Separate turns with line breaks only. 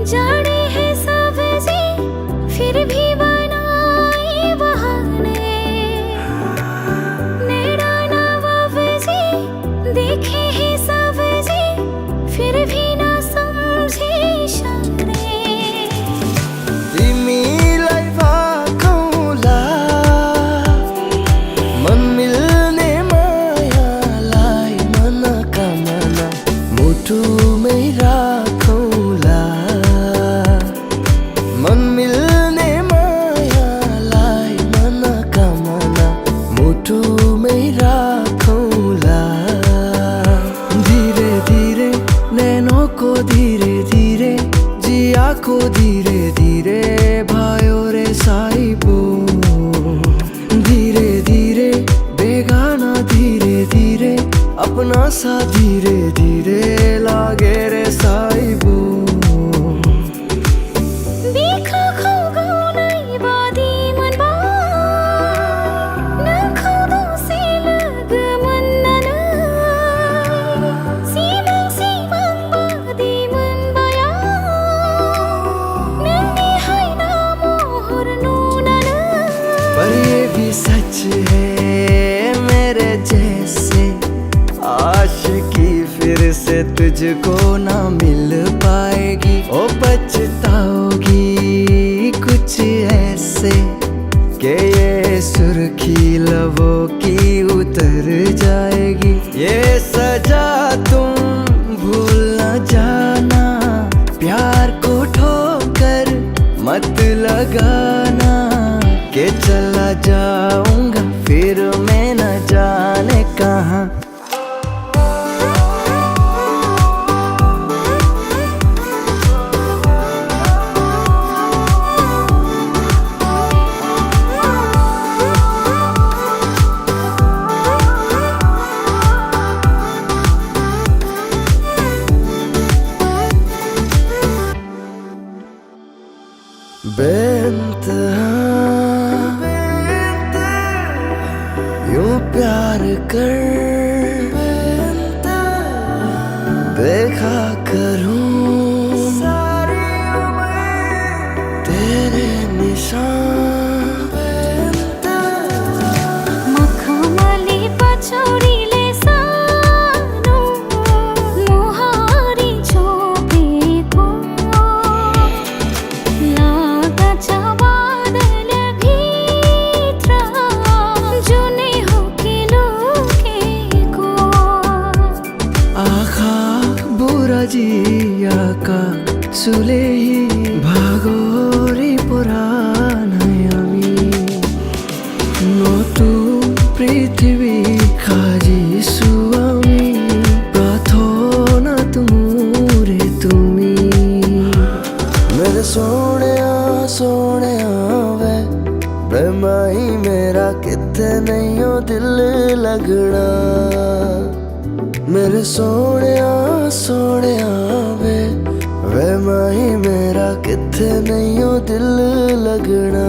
जाने है सब जी, फिर भी बनाए बहाने। नेड़ा नवाब जी, देखे है सब जी, फिर भी ना समझे इशारे।
मन मिलने माया लाई मना का मना मुठू में राखौला। मन मिलने माया लाई मना का मना मुठू में राखौला। धीरे धीरे नैनों को धीरे धीरे जिया को धीरे धीरे भायो रे साहिबो। धीरे धीरे बेगाना धीरे धीरे अपना सा धीरे धीरे लागे रे साहिबो। पर ये भी सच है मेरे जैसे आशिकी फिर से तुझको ना मिल पाएगी। ओ पछताओगी कुछ ऐसे कि ये सुर्खी लबों की उतर जाएगी। ये सजा तुम भूल न जाना, प्यार को ठोकर मत लगाना के चला जाऊंगा फिर मैं न जाने कहाँ। बेइंतहा यूं प्यार कर देखा करूं सारी उम्र तेरे निशान।
मखमली पछोड़ी ले सानू मुहारी छोपे को।
जिया का सुले ही भागोरी पुरानायामी नोटू पृथ्वी खाजी सुआमी प्रार्थना तुमरे तुमी। मेरे सोने वे बेमाही मेरा किथे नहीं हो दिल लगना। मेरे सोने वे माही मेरा किथे नहीं हो दिल लगना।